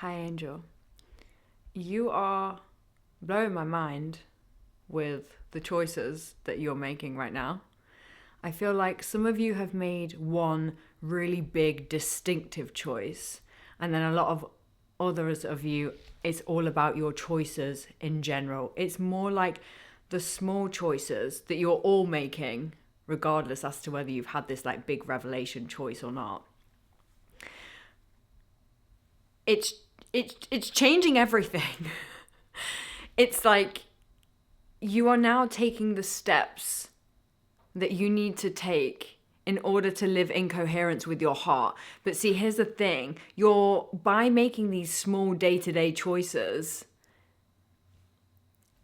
Hi, Angel. You are blowing my mind with the choices that you're making right now. I feel like some of you have made one really big, distinctive choice, and then a lot of others of you, it's all about your choices in general. It's more like the small choices that you're all making, regardless as to whether you've had this like big revelation choice or not. It's it's changing everything. It's like you are now taking the steps that you need to take in order to live in coherence with your heart. But see, here's the thing. You're by making these small day-to-day choices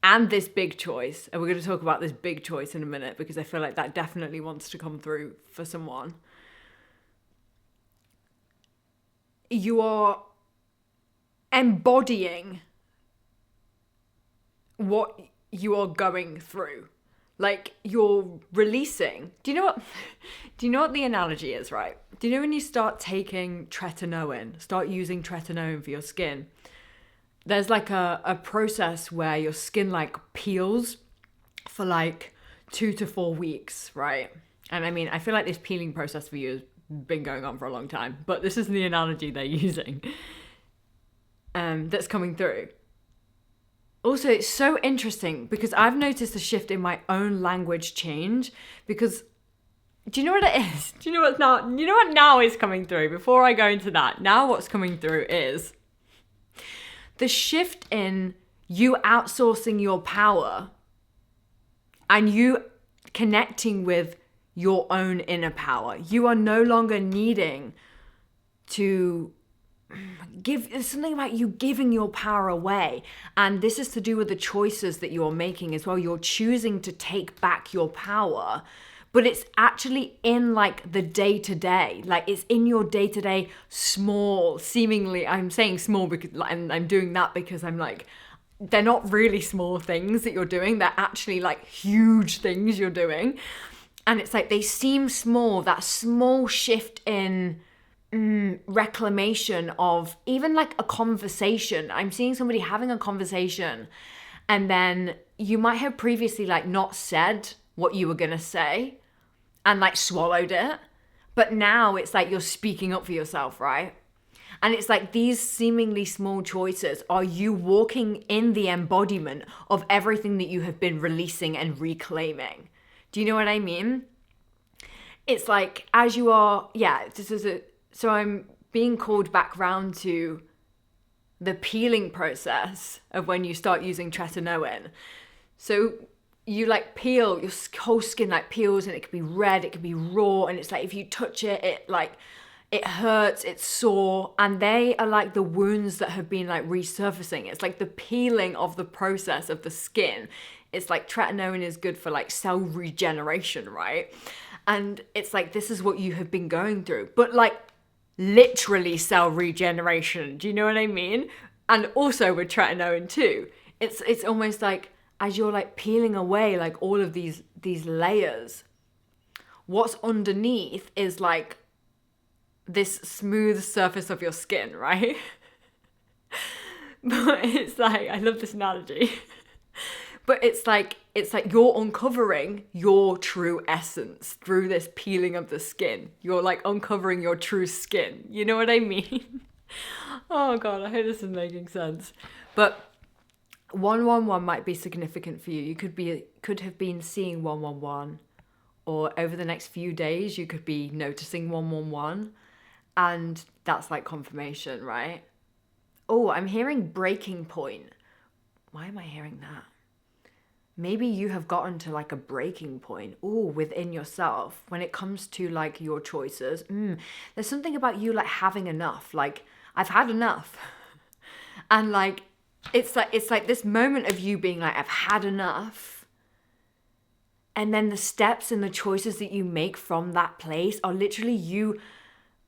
and this big choice, and we're going to talk about this big choice in a minute because I feel like that definitely wants to come through for someone. You are embodying what you are going through. Like you're releasing. Do you know what the analogy is, right? Do you know when you start taking tretinoin, start using tretinoin for your skin? There's like a process where your skin like peels for like 2 to 4 weeks, right? And I mean, I feel like this peeling process for you has been going on for a long time, but this is the analogy they're using that's coming through. Also, it's so interesting because I've noticed a shift in my own language change because do you know what it is? Do you know what now? You know what now is coming through? Before I go into that, now what's coming through is the shift in you outsourcing your power and you connecting with your own inner power. You are no longer needing to give. There's something about you giving your power away, and this is to do with the choices that you're making as well. You're choosing to take back your power, but it's actually in like the day to day, like it's in your day to day small, seemingly, I'm saying small because I'm doing that because I'm like, they're not really small things that you're doing, they're actually like huge things you're doing. And it's like they seem small, that small shift in reclamation of even like a conversation. I'm seeing somebody having a conversation and then you might have previously like not said what you were gonna say and like swallowed it, but now it's like you're speaking up for yourself, right? And it's like these seemingly small choices are you walking in the embodiment of everything that you have been releasing and reclaiming. Do you know what I mean? It's like as you are, yeah, so I'm being called back round to the peeling process of when you start using tretinoin. So you like peel, your whole skin like peels and it could be red, it could be raw, and it's like if you touch it, it hurts, it's sore, and they are like the wounds that have been like resurfacing. It's like the peeling of the process of the skin. It's like tretinoin is good for like cell regeneration, right? And it's like this is what you have been going through, but like literally cell regeneration. Do you know what I mean? And also with tretinoin too. It's almost like as you're like peeling away like all of these layers, what's underneath is like this smooth surface of your skin, right? But it's like I love this analogy. But it's like you're uncovering your true essence through this peeling of the skin. You're like uncovering your true skin. You know what I mean? Oh god, I hope this is making sense. But 111 might be significant for you. You could have been seeing 111, or over the next few days you could be noticing 111, and that's like confirmation, right? Oh, I'm hearing breaking point. Why am I hearing that? Maybe you have gotten to like a breaking point, within yourself when it comes to like your choices. There's something about you like having enough. Like I've had enough, and like it's like this moment of you being like I've had enough, and then the steps and the choices that you make from that place are literally you.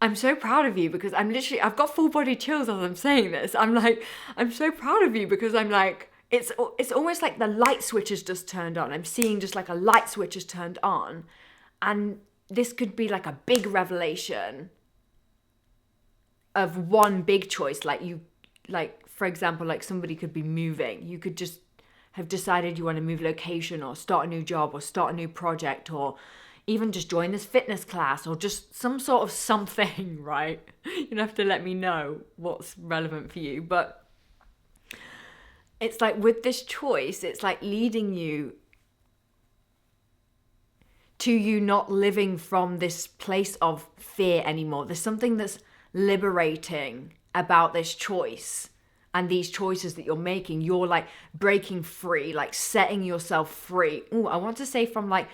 I'm so proud of you because I've got full body chills as I'm saying this. I'm so proud of you because I'm like, it's almost like the light switch is just turned on. I'm seeing just like a light switch is turned on, and this could be like a big revelation of one big choice. Like like, for example, like somebody could be moving. You could just have decided you want to move location or start a new job or start a new project or even just join this fitness class or just some sort of something, right? You'd have to let me know what's relevant for you. But it's like with this choice, it's like leading you to you not living from this place of fear anymore. There's something that's liberating about this choice and these choices that you're making. You're like breaking free, like setting yourself free. Oh, I want to say from like,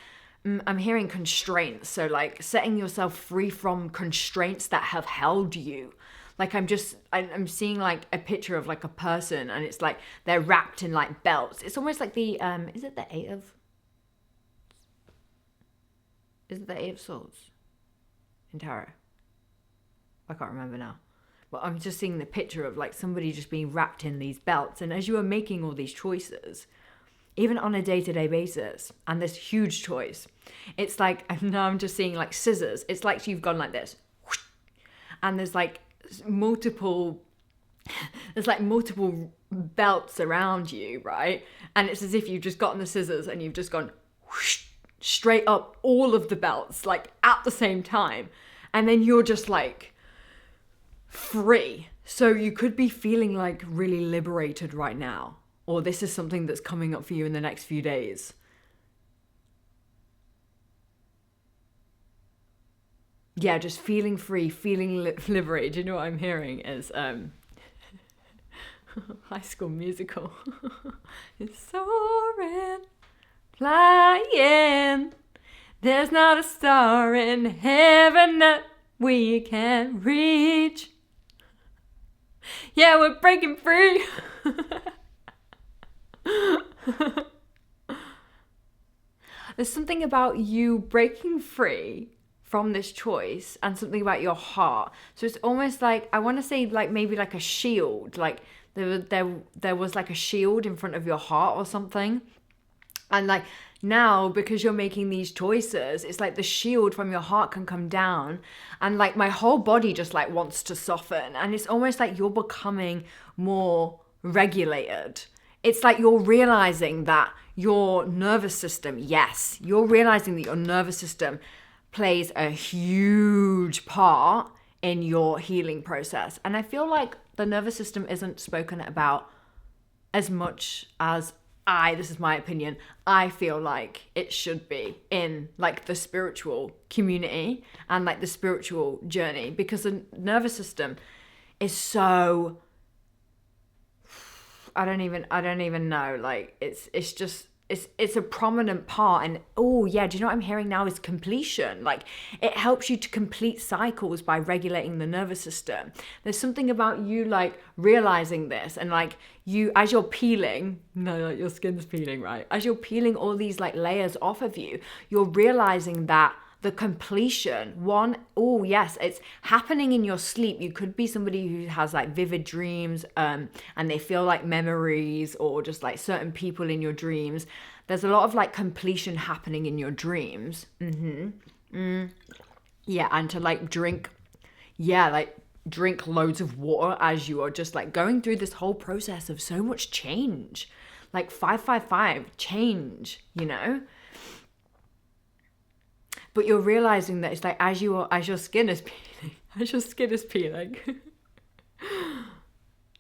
I'm hearing constraints. So like setting yourself free from constraints that have held you. Like I'm seeing like a picture of like a person and it's like they're wrapped in like belts. It's almost like the, is it the Eight of Swords in tarot? I can't remember now. But I'm just seeing the picture of like somebody just being wrapped in these belts. And as you are making all these choices, even on a day-to-day basis, and this huge choice, it's like, now I'm just seeing like scissors. It's like you've gone like this. And there's like multiple belts around you, right? And it's as if you've just gotten the scissors and you've just gone whoosh, straight up all of the belts, like at the same time. And then you're just like free. So you could be feeling like really liberated right now, or this is something that's coming up for you in the next few days. Yeah, just feeling free, feeling liberated. You know what I'm hearing is High School Musical. It's soaring, flying. There's not a star in heaven that we can't reach. Yeah, we're breaking free. There's something about you breaking free from this choice and something about your heart. So it's almost like, I want to say like maybe like a shield, like there was like a shield in front of your heart or something. And like now, because you're making these choices, it's like the shield from your heart can come down and like my whole body just like wants to soften. And it's almost like you're becoming more regulated. It's like you're realizing that your nervous system, yes, you're realizing that your nervous system plays a huge part in your healing process. And I feel like the nervous system isn't spoken about as much as this is my opinion, I feel like it should be in like the spiritual community and like the spiritual journey, because the nervous system is so, I don't even know, like it's just it's a prominent part. And oh yeah, do you know what I'm hearing now is completion. Like it helps you to complete cycles by regulating the nervous system. There's something about you like realizing this, and like you, as you're peeling, no, like your skin's peeling, right? As you're peeling all these like layers off of you, you're realizing that the completion, oh yes, it's happening in your sleep. You could be somebody who has like vivid dreams and they feel like memories, or just like certain people in your dreams. There's a lot of like completion happening in your dreams. Yeah, and to like drink loads of water as you are just like going through this whole process of so much change, like 555 change, you know? But you're realizing that it's like as your skin is peeling,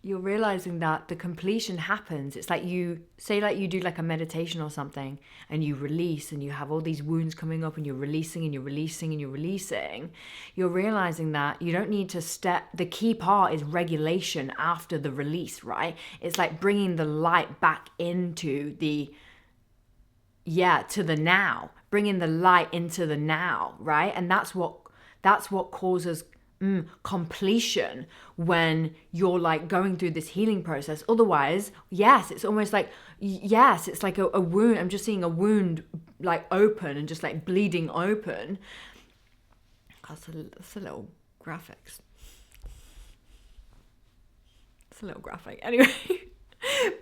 you're realizing that the completion happens. It's like you say, like you do like a meditation or something, and you release, and you have all these wounds coming up, and you're releasing, and you're releasing, and you're releasing. You're realizing that you don't need to the key part is regulation after the release, right? It's like bringing the light back into to the now. Bringing the light into the now, right? And that's what causes completion when you're like going through this healing process. Otherwise, yes, it's almost like, yes, it's like a wound. I'm just seeing a wound like open and just like bleeding open. That's a little graphics. It's a little graphic. Anyway,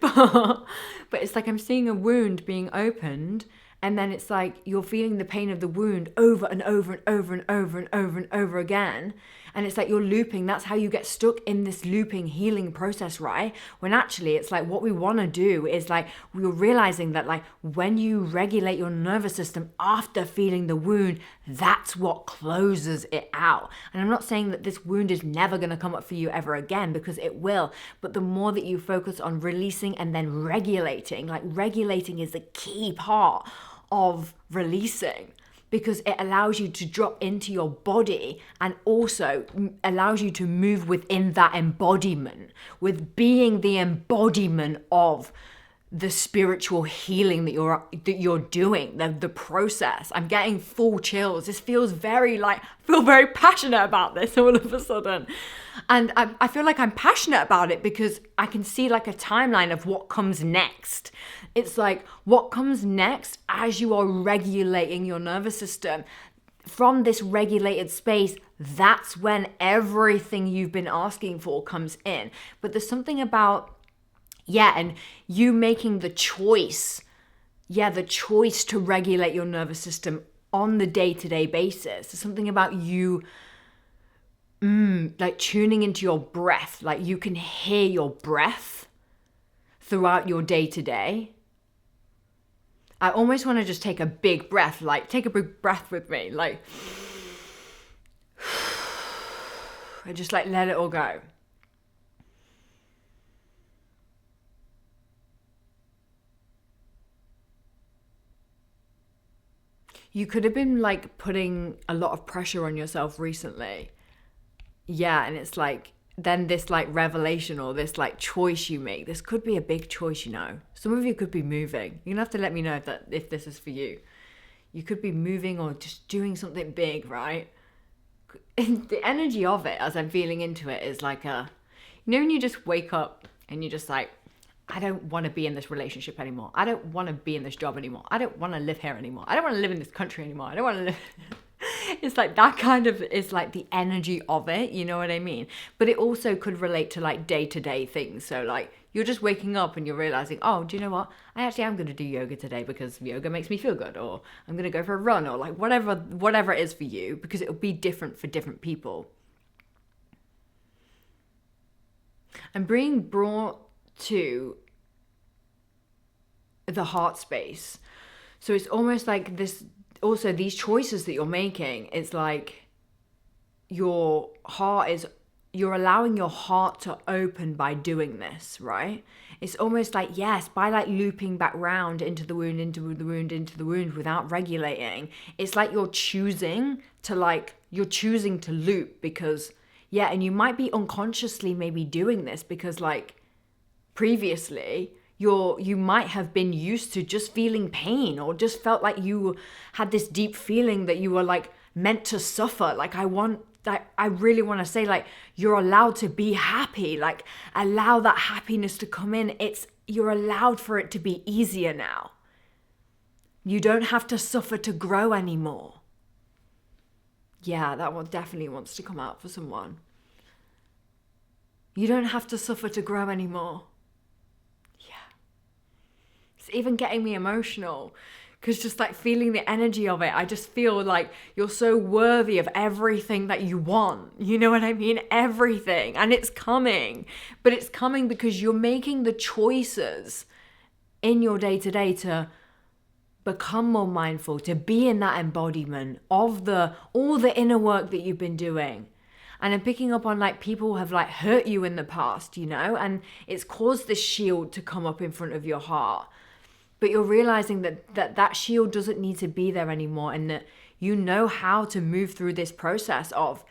but it's like I'm seeing a wound being opened, And then it's like you're feeling the pain of the wound over and over and over and over and over and over again. And it's like you're looping. That's how you get stuck in this looping healing process, right? When actually it's like what we want to do is like we're realizing that like when you regulate your nervous system after feeling the wound, that's what closes it out. And I'm not saying that this wound is never going to come up for you ever again, because it will. But the more that you focus on releasing and then regulating, like regulating is the key part of releasing, because it allows you to drop into your body and also allows you to move within that embodiment, with being the embodiment of the spiritual healing that you're doing, the process. I'm getting full chills. This feels very like, I feel very passionate about this all of a sudden. And I feel like I'm passionate about it because I can see like a timeline of what comes next. It's like what comes next as you are regulating your nervous system. From this regulated space, that's when everything you've been asking for comes in. But there's something about, and you making the choice to regulate your nervous system on the day-to-day basis. There's something about you like tuning into your breath. Like you can hear your breath throughout your day-to-day. I almost want to just take a big breath, like take a big breath with me, like, and just like let it all go. You could have been like putting a lot of pressure on yourself recently. Yeah, and it's like, then this like revelation or this like choice you make, this could be a big choice, you know. Some of you could be moving. You're gonna have to let me know if this is for you. You could be moving or just doing something big, right? The energy of it, as I'm feeling into it, is like when you just wake up and you're just like, I don't want to be in this relationship anymore. I don't want to be in this job anymore. I don't want to live here anymore. I don't want to live in this country anymore. I don't want to live... It's like that kind of is like the energy of it, you know what I mean? But it also could relate to like day-to-day things. So like you're just waking up and you're realizing, oh, do you know what? I actually am going to do yoga today because yoga makes me feel good, or I'm going to go for a run, or like whatever it is for you, because it'll be different for different people. And being brought to the heart space. So it's almost like this. Also, these choices that you're making, it's like you're allowing your heart to open by doing this, right? It's almost like, yes, by like looping back round into the wound, into the wound, into the wound without regulating. It's like you're choosing to loop because, and you might be unconsciously maybe doing this because like previously, you might have been used to just feeling pain, or just felt like you had this deep feeling that you were like meant to suffer. Like I really want to say, like, you're allowed to be happy, like allow that happiness to come in. You're allowed for it to be easier now. You don't have to suffer to grow anymore. Yeah, that one definitely wants to come out for someone. You don't have to suffer to grow anymore. It's even getting me emotional, because just like feeling the energy of it, I just feel like you're so worthy of everything that you want. You know what I mean? Everything. And it's coming. But it's coming because you're making the choices in your day-to-day to become more mindful, to be in that embodiment of all the inner work that you've been doing. And I'm picking up on like people have like hurt you in the past, you know, and it's caused this shield to come up in front of your heart. But you're realizing that shield doesn't need to be there anymore, and that you know how to move through this process of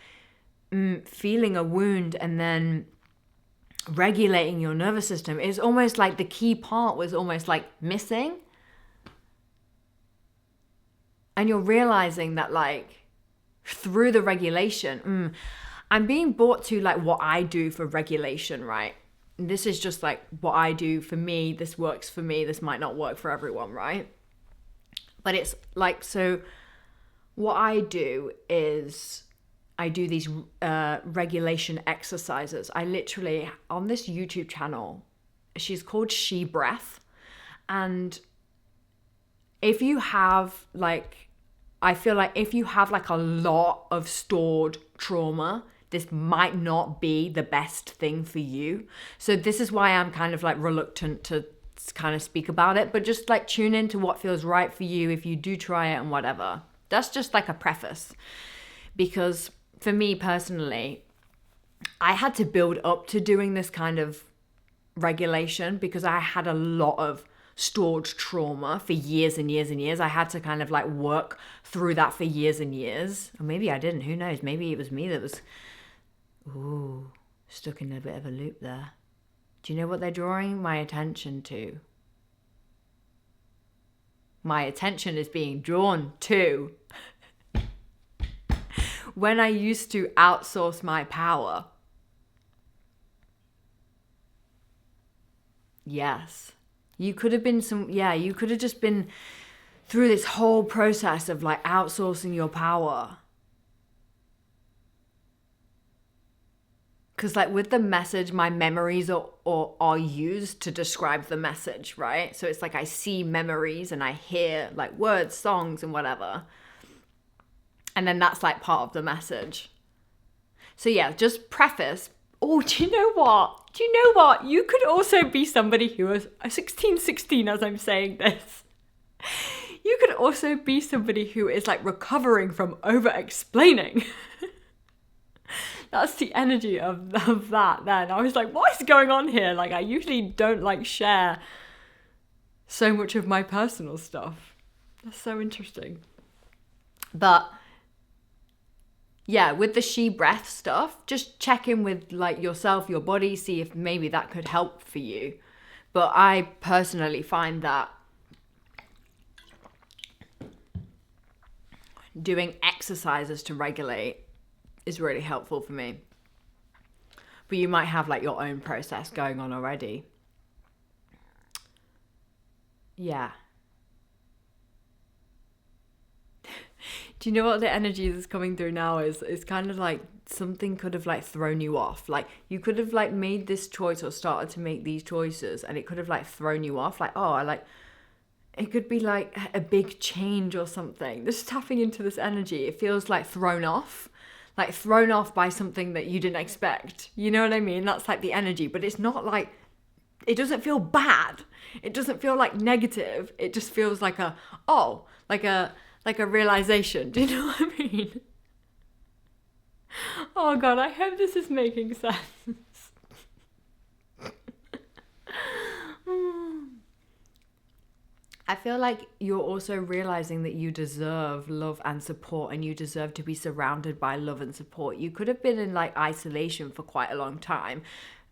feeling a wound and then regulating your nervous system. It's almost like the key part was almost like missing. And you're realizing that like through the regulation, I'm being brought to like what I do for regulation, right? This is just like what I do for me. This works for me. This might not work for everyone, right? But it's like, so what I do is I do these regulation exercises. I literally, on this YouTube channel, she's called She Breath. And if you have like, I feel like if you have like a lot of stored trauma, this might not be the best thing for you. So this is why I'm kind of like reluctant to kind of speak about it, but just like tune into what feels right for you if you do try it and whatever. That's just like a preface. Because for me personally, I had to build up to doing this kind of regulation because I had a lot of stored trauma for years and years and years. I had to kind of like work through that for years and years. Or maybe I didn't, who knows? Maybe it was me that was, stuck in a bit of a loop there. Do you know what they're drawing my attention to? My attention is being drawn to when I used to outsource my power. Yes. You could have been you could have just been through this whole process of like outsourcing your power. Because like with the message, my memories are used to describe the message, right? So it's like I see memories and I hear like words, songs and whatever. And then that's like part of the message. So yeah, just preface. Oh, do you know what? You could also be somebody who is 1616 as I'm saying this. You could also be somebody who is like recovering from over-explaining. That's the energy of that then. I was like, what is going on here? Like, I usually don't like share so much of my personal stuff. That's so interesting. But yeah, with the she breath stuff, just check in with like yourself, your body, see if maybe that could help for you. But I personally find that doing exercises to regulate is really helpful for me. But you might have like your own process going on already. Yeah. Do you know what the energy that's coming through now is? It's kind of like something could have like thrown you off. Like you could have like made this choice or started to make these choices and it could have like thrown you off. Like, it could be like a big change or something. Just tapping into this energy, it feels like thrown off by something that you didn't expect. You know what I mean? That's like the energy, but it's not like, it doesn't feel bad. It doesn't feel like negative. It just feels like a realization. Do you know what I mean? Oh God, I hope this is making sense. I feel like you're also realizing that you deserve love and support and you deserve to be surrounded by love and support. You could have been in like isolation for quite a long time.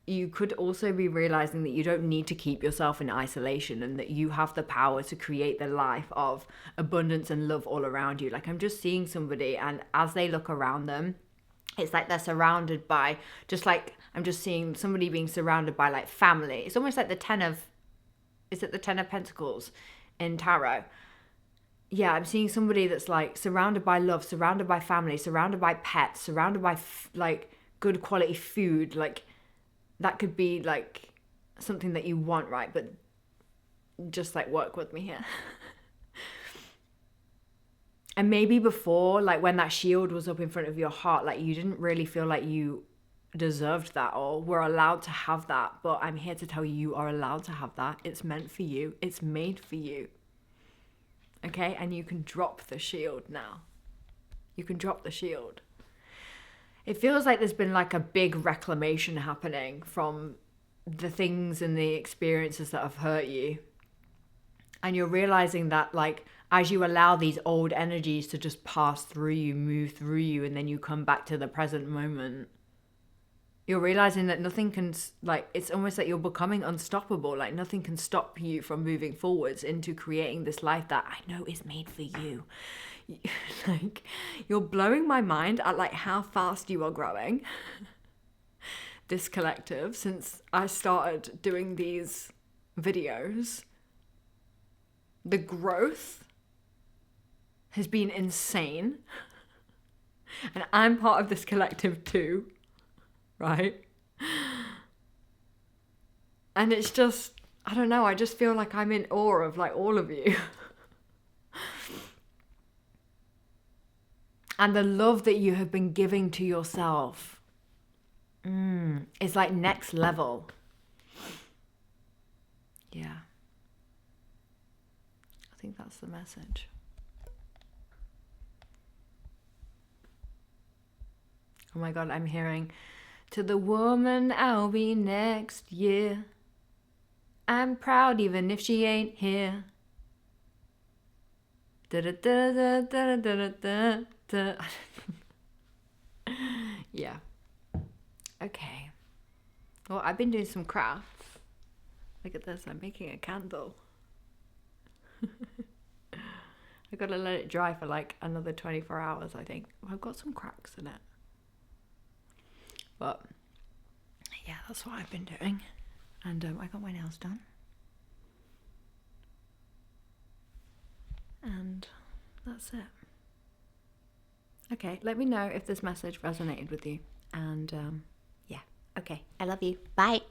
You could also be realizing that you don't need to keep yourself in isolation and that you have the power to create the life of abundance and love all around you. Like I'm just seeing somebody and as they look around them, it's like they're surrounded by I'm just seeing somebody being surrounded by like family. It's almost like the 10 of Pentacles in tarot. Yeah, I'm seeing somebody that's like surrounded by love, surrounded by family, surrounded by pets, surrounded by like good quality food. Like that could be like something that you want, right? But just like work with me here. And maybe before, like when that shield was up in front of your heart, like you didn't really feel like you deserved that or were allowed to have that. But I'm here to tell you, you are allowed to have that. It's meant for you. It's made for you. Okay? And you can drop the shield now. You can drop the shield. It feels like there's been like a big reclamation happening from the things and the experiences that have hurt you. And you're realizing that like as you allow these old energies to just pass through you, move through you, and then you come back to the present moment, you're realizing that nothing can, like, it's almost like you're becoming unstoppable. Like nothing can stop you from moving forwards into creating this life that I know is made for you. Like, you're blowing my mind at like how fast you are growing. This collective, since I started doing these videos, the growth has been insane. And I'm part of this collective too, right? And it's just, I don't know, I just feel like I'm in awe of like all of you. And the love that you have been giving to yourself is like next level. Yeah. I think that's the message. Oh my God, I'm hearing, to the woman I'll be next year. I'm proud even if she ain't here. Da da da da da da da da. Yeah. Okay. Well, I've been doing some crafts. Look at this, I'm making a candle. I've got to let it dry for like another 24 hours, I think. I've got some cracks in it. But yeah, that's what I've been doing. And I got my nails done. And that's it. Okay, let me know if this message resonated with you. And yeah, okay, I love you. Bye.